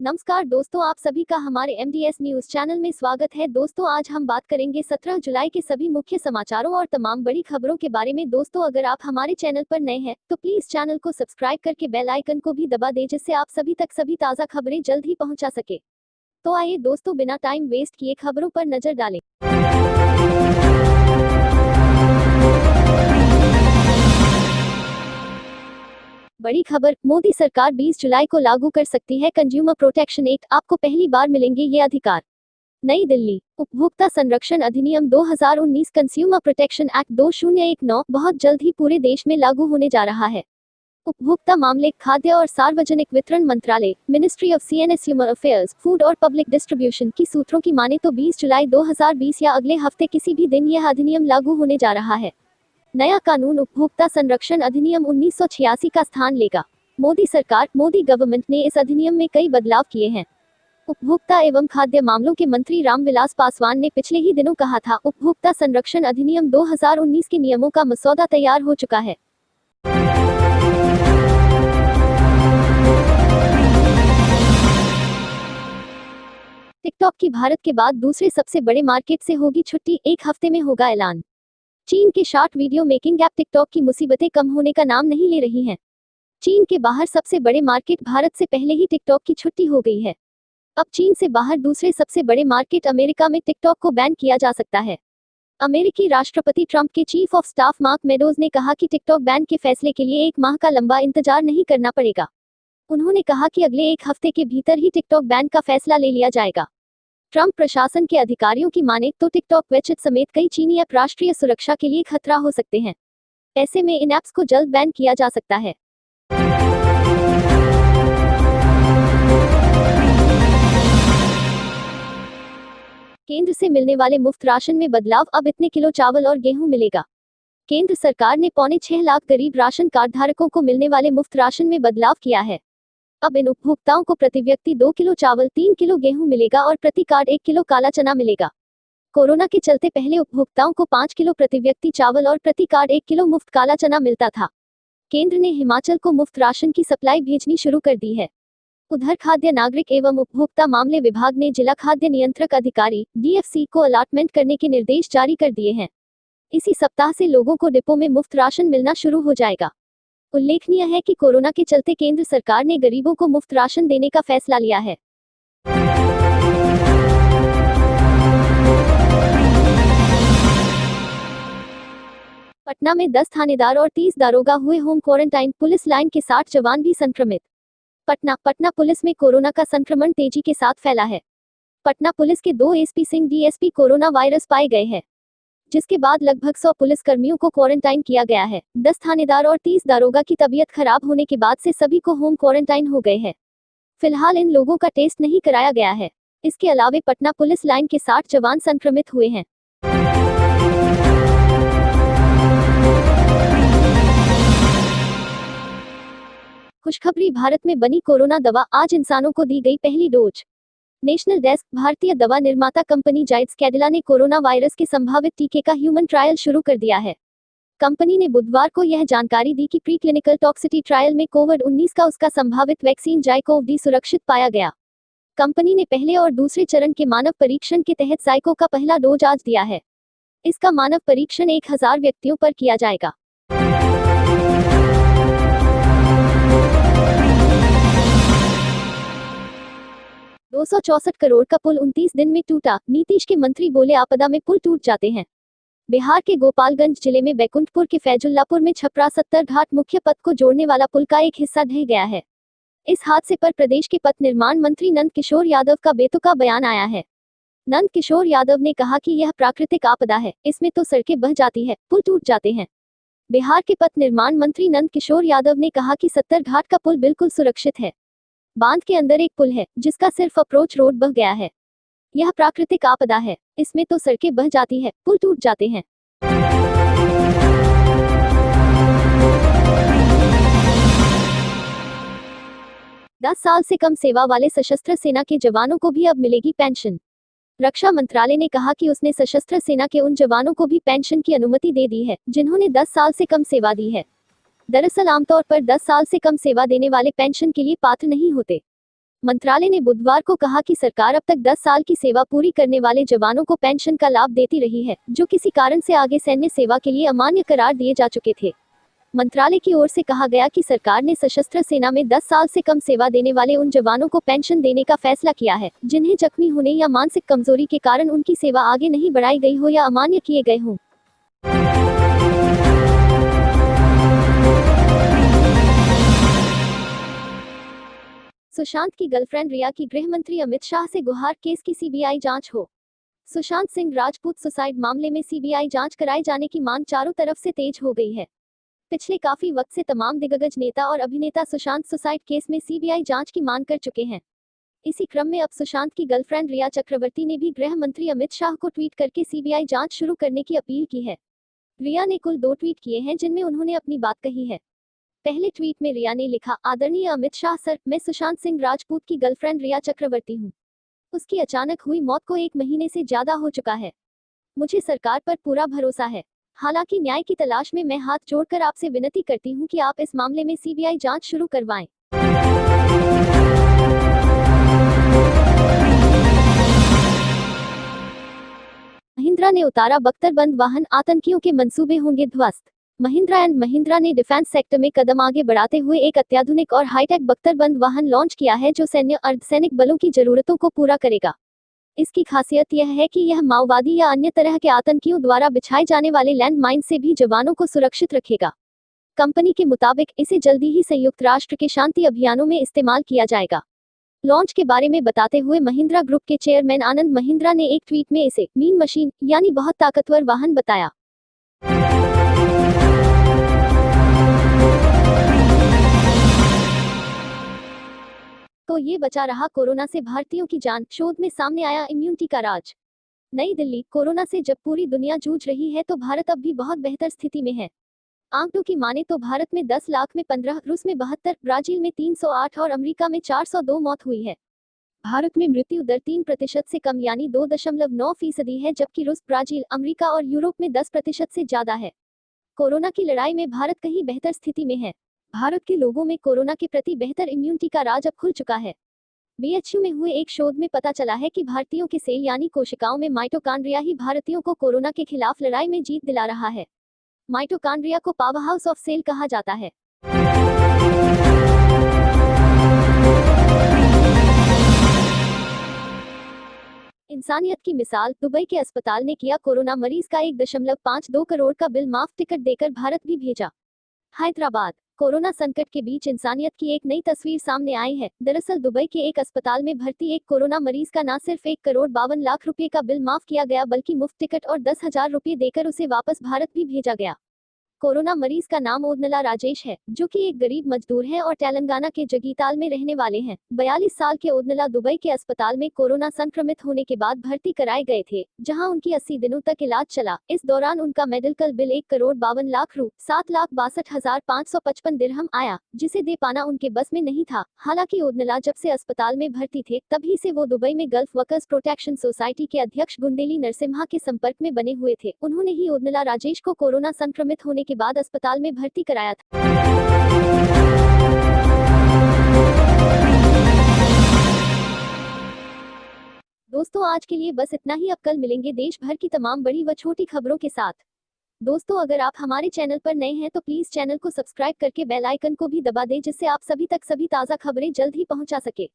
नमस्कार दोस्तों, आप सभी का हमारे एमडीएस न्यूज चैनल में स्वागत है। दोस्तों, आज हम बात करेंगे 17 जुलाई के सभी मुख्य समाचारों और तमाम बड़ी खबरों के बारे में। दोस्तों, अगर आप हमारे चैनल पर नए हैं तो प्लीज चैनल को सब्सक्राइब करके बेल आइकन को भी दबा दें, जिससे आप सभी तक सभी ताज़ा खबरें जल्द ही पहुंचा सके। तो आइए दोस्तों, बिना टाइम वेस्ट किए खबरों पर नजर डालें। बड़ी खबर, मोदी सरकार 20 जुलाई को लागू कर सकती है कंज्यूमर प्रोटेक्शन एक्ट, आपको पहली बार मिलेंगे ये अधिकार। नई दिल्ली, उपभोक्ता संरक्षण अधिनियम 2019 कंज्यूमर प्रोटेक्शन एक्ट 2019 बहुत जल्द ही पूरे देश में लागू होने जा रहा है। उपभोक्ता मामले, खाद्य और सार्वजनिक वितरण मंत्रालय, ministry of consumer affairs, food और पब्लिक डिस्ट्रीब्यूशन की सूत्रों की माने तो 20 जुलाई 2020 या अगले हफ्ते किसी भी दिन यह अधिनियम लागू होने जा रहा है। नया कानून उपभोक्ता संरक्षण अधिनियम 1986 का स्थान लेगा। मोदी सरकार, मोदी गवर्नमेंट ने इस अधिनियम में कई बदलाव किए हैं। उपभोक्ता एवं खाद्य मामलों के मंत्री रामविलास पासवान ने पिछले ही दिनों कहा था, उपभोक्ता संरक्षण अधिनियम 2019 के नियमों का मसौदा तैयार हो चुका है। टिकटॉक की भारत के बाद दूसरे सबसे बड़े मार्केट से होगी छुट्टी, एक हफ्ते में होगा ऐलान। चीन के short video making app TikTok की मुसीबतें कम होने का नाम नहीं ले रही हैं। चीन के बाहर सबसे बड़े मार्केट भारत से पहले ही टिकटॉक की छुट्टी हो गई है। अब चीन से बाहर दूसरे सबसे बड़े मार्केट अमेरिका में टिकटॉक को बैन किया जा सकता है। अमेरिकी राष्ट्रपति ट्रंप के chief of staff mark meadows ने कहा कि टिकटॉक बैन के फैसले के लिए 1 माह का लंबा इंतजार नहीं करना पड़ेगा। उन्होंने कहा कि अगले 1 हफ्ते के भीतर ही टिकटॉक बैन का फैसला ले लिया जाएगा। ट्रंप प्रशासन के अधिकारियों की माने तो टिकटॉक, वेचिट समेत कई चीनी ऐप राष्ट्रीय सुरक्षा के लिए खतरा हो सकते हैं। ऐसे में इन ऐप्स को जल्द बैन किया जा सकता है। केंद्र से मिलने वाले मुफ्त राशन में बदलाव, अब इतने किलो चावल और गेहूं मिलेगा। केंद्र सरकार ने 6.25 लाख गरीब राशन कार्ड धारकों को मिलने वाले मुफ्त राशन में बदलाव किया है। अब इन उपभोक्ताओं को प्रति व्यक्ति 2 किलो चावल, 3 किलो गेहूं मिलेगा और प्रति कार्ड 1 किलो काला चना मिलेगा। कोरोना के चलते पहले उपभोक्ताओं को 5 किलो प्रति व्यक्ति चावल और प्रति कार्ड 1 किलो मुफ्त काला चना मिलता था। केंद्र ने हिमाचल को मुफ्त राशन की सप्लाई भेजनी शुरू कर दी है। उधर खाद्य नागरिक एवं उपभोक्ता मामले विभाग ने जिला खाद्य नियंत्रक अधिकारी डीएफसी को अलॉटमेंट करने के निर्देश जारी कर दिए हैं। इसी सप्ताह से लोगों को डिपो में मुफ्त राशन मिलना शुरू हो जाएगा। उल्लेखनीय है कि कोरोना के चलते केंद्र सरकार ने गरीबों को मुफ्त राशन देने का फैसला लिया है। पटना में 10 थानेदार और 30 दारोगा हुए होम क्वारंटाइन, पुलिस लाइन के 60 जवान भी संक्रमित। पटना पुलिस में कोरोना का संक्रमण तेजी के साथ फैला है। पटना पुलिस के 2 SP Singh DSP corona virus पाए गए हैं, जिसके बाद लगभग 100 पुलिसकर्मियों को क्वारंटाइन किया गया है। 10 थानेदार और 30 दारोगा की तबीयत खराब होने के बाद से सभी को होम क्वारंटाइन हो गए हैं। फिलहाल इन लोगों का टेस्ट नहीं कराया गया है। इसके अलावा पटना पुलिस लाइन के 60 जवान संक्रमित हुए हैं। खुशखबरी, भारत में बनी कोरोना दवा, आज इंसानों को दी गई पहली डोज। नेशनल डेस्क, भारतीय दवा निर्माता कंपनी जायड्स कैडिला ने कोरोना वायरस के संभावित टीके का ह्यूमन ट्रायल शुरू कर दिया है। कंपनी ने बुधवार को यह जानकारी दी कि प्री क्लिनिकल टॉक्सिटी ट्रायल में कोविड-19 का उसका संभावित वैक्सीन जाइकोव-डी सुरक्षित पाया गया। कंपनी ने पहले और दूसरे चरण के मानव परीक्षण के तहत जाइको का पहला डोज आज दिया है। इसका मानव परीक्षण 1000 व्यक्तियों पर किया जाएगा। $264 करोड़ का पुल 29 दिन में टूटा, नीतीश के मंत्री बोले आपदा में पुल टूट जाते हैं। बिहार के गोपालगंज जिले में बैकुंठपुर के फैजुल्लापुर में छपरा 70 घाट मुख्य पथ को जोड़ने वाला पुल का एक हिस्सा ढह गया है। इस हादसे पर प्रदेश के पथ निर्माण मंत्री नंद किशोर यादव का बेतुका बयान आया है। नंद किशोर यादव ने कहा कि यह प्राकृतिक आपदा है, इसमें तो सड़कें बह जाती है, पुल टूट जाते हैं। बिहार के पथ निर्माण मंत्री नंद किशोर यादव ने कहा कि 70 घाट का पुल बिल्कुल सुरक्षित है। बांध के अंदर एक पुल है, जिसका सिर्फ अप्रोच रोड बह गया है। यह प्राकृतिक आपदा है, इसमें तो सड़कें बह जाती है, पुल टूट जाते हैं। दस साल से कम सेवा वाले सशस्त्र सेना के जवानों को भी अब मिलेगी पेंशन। रक्षा मंत्रालय ने कहा कि उसने सशस्त्र सेना के उन जवानों को भी पेंशन की अनुमति दे दी है जिन्होंने 10 साल से कम सेवा दी है। दरअसल आमतौर पर 10 साल से कम सेवा देने वाले पेंशन के लिए पात्र नहीं होते। मंत्रालय ने बुधवार को कहा कि सरकार अब तक 10 साल की सेवा पूरी करने वाले जवानों को पेंशन का लाभ देती रही है, जो किसी कारण से आगे सैन्य सेवा के लिए अमान्य करार दिए जा चुके थे। मंत्रालय की ओर से कहा गया कि सरकार ने सशस्त्र सेना में 10 साल से कम सेवा देने वाले उन जवानों को पेंशन देने का फैसला किया है, जिन्हें जख्मी होने या मानसिक कमजोरी के कारण उनकी सेवा आगे नहीं बढ़ाई गई हो या अमान्य किए गए हों। सुशांत की गर्लफ्रेंड रिया की गृह मंत्री अमित शाह से गुहार, केस की सीबीआई जांच हो। सुशांत सिंह राजपूत सुसाइड मामले में सीबीआई जांच कराए जाने की मांग चारों तरफ से तेज हो गई है। पिछले काफी वक्त से तमाम दिग्गज नेता और अभिनेता सुशांत सुसाइड केस में सीबीआई जांच की मांग कर चुके हैं। इसी क्रम में अब सुशांत की गर्लफ्रेंड रिया चक्रवर्ती ने भी गृह मंत्री अमित शाह को ट्वीट करके सीबीआई जांच शुरू करने की अपील की है। रिया ने कुल 2 ट्वीट किए हैं, जिनमें उन्होंने अपनी बात कही है। पहले ट्वीट में रिया ने लिखा, आदरणीय अमित शाह सर, मैं सुशांत सिंह राजपूत की गर्लफ्रेंड रिया चक्रवर्ती हूँ। उसकी अचानक हुई मौत को 1 महीने से ज्यादा हो चुका है। मुझे सरकार पर पूरा भरोसा है। हालांकि न्याय की तलाश में मैं हाथ जोड़कर आपसे विनती करती हूं कि आप इस मामले में सीबीआई जांच शुरू करवाएं। महिंद्रा ने उतारा बख्तरबंद वाहन, आतंकियों के मंसूबे होंगे ध्वस्त। महिंद्रा एंड महिंद्रा ने डिफेंस सेक्टर में कदम आगे बढ़ाते हुए एक अत्याधुनिक और हाईटेक बख्तरबंद वाहन लॉन्च किया है, जो सैन्य अर्धसैनिक बलों की जरूरतों को पूरा करेगा। इसकी खासियत यह है कि यह माओवादी या अन्य तरह के आतंकियों द्वारा बिछाए जाने वाले लैंड माइन से भी जवानों को सुरक्षित रखेगा। कंपनी के मुताबिक इसे जल्दी ही संयुक्त राष्ट्र के शांति अभियानों में इस्तेमाल किया जाएगा। लॉन्च के बारे में बताते हुए महिंद्रा ग्रुप के चेयरमैन आनंद महिंद्रा ने एक ट्वीट में इसे मीन मशीन यानी बहुत ताकतवर वाहन बताया। तो ये बचा रहा कोरोना से भारतीयों की जान, शोध में सामने आया इम्यूनिटी का राज। नई दिल्ली, कोरोना से जब पूरी दुनिया जूझ रही है तो भारत अब भी बहुत बेहतर स्थिति में है। आंकड़ों की माने तो भारत में 10 लाख में 15, रूस में 72, ब्राजील में 308 और अमेरिका में 402 मौत हुई है। भारत में मृत्यु दर 3% से कम यानी 2.9% है, जबकि रूस, ब्राजील, अमेरिका और यूरोप में 10% से ज्यादा है। कोरोना की लड़ाई में भारत कहीं बेहतर स्थिति में है। भारत के लोगों में कोरोना के प्रति बेहतर इम्यूनिटी का राज अब खुल चुका है। बीएचयू में हुए एक शोध में पता चला है कि भारतीयों के सेल यानी कोशिकाओं में माइटोकांड्रिया ही भारतीयों को कोरोना के खिलाफ लड़ाई में जीत दिला रहा है। माइटोकांड्रिया को पावरहाउस ऑफ सेल कहा जाता है। इंसानियत की मिसाल, दुबई के अस्पताल ने किया कोरोना मरीज का 1.52 करोड़ का बिल माफ, टिकट देकर भारत भी भेजा। हैदराबाद, कोरोना संकट के बीच इंसानियत की एक नई तस्वीर सामने आई है। दरअसल दुबई के एक अस्पताल में भर्ती एक कोरोना मरीज का न सिर्फ 1,52,00,000 रुपए का बिल माफ किया गया, बल्कि मुफ्त टिकट और 10,000 रुपए देकर उसे वापस भारत भी भेजा गया। कोरोना मरीज का नाम ओदनला राजेश है, जो कि एक गरीब मजदूर हैं और तेलंगाना के जगीताल में रहने वाले हैं। 42 साल के ओदनला दुबई के अस्पताल में कोरोना संक्रमित होने के बाद भर्ती कराए गए थे, जहां उनकी 80 दिनों तक इलाज चला। इस दौरान उनका मेडिकल बिल 1,52,00,000 रू 7,62,555 दिरहम आया, जिसे दे पाना उनके बस में नहीं था। हालांकि ओदनला जब से अस्पताल में भर्ती थे, तभी से वो दुबई में गल्फ वर्कर्स प्रोटेक्शन सोसाइटी के अध्यक्ष गुंडेली नरसिम्हा के संपर्क में बने हुए थे। उन्होंने ही ओदनला राजेश को कोरोना संक्रमित होने के बाद अस्पताल में भर्ती कराया था। दोस्तों, आज के लिए बस इतना ही। अब कल मिलेंगे देश भर की तमाम बड़ी व छोटी खबरों के साथ। दोस्तों, अगर आप हमारे चैनल पर नए हैं तो प्लीज चैनल को सब्सक्राइब करके बेल आइकन को भी दबा दें, जिससे आप सभी तक सभी ताज़ा खबरें जल्द ही पहुंचा सके।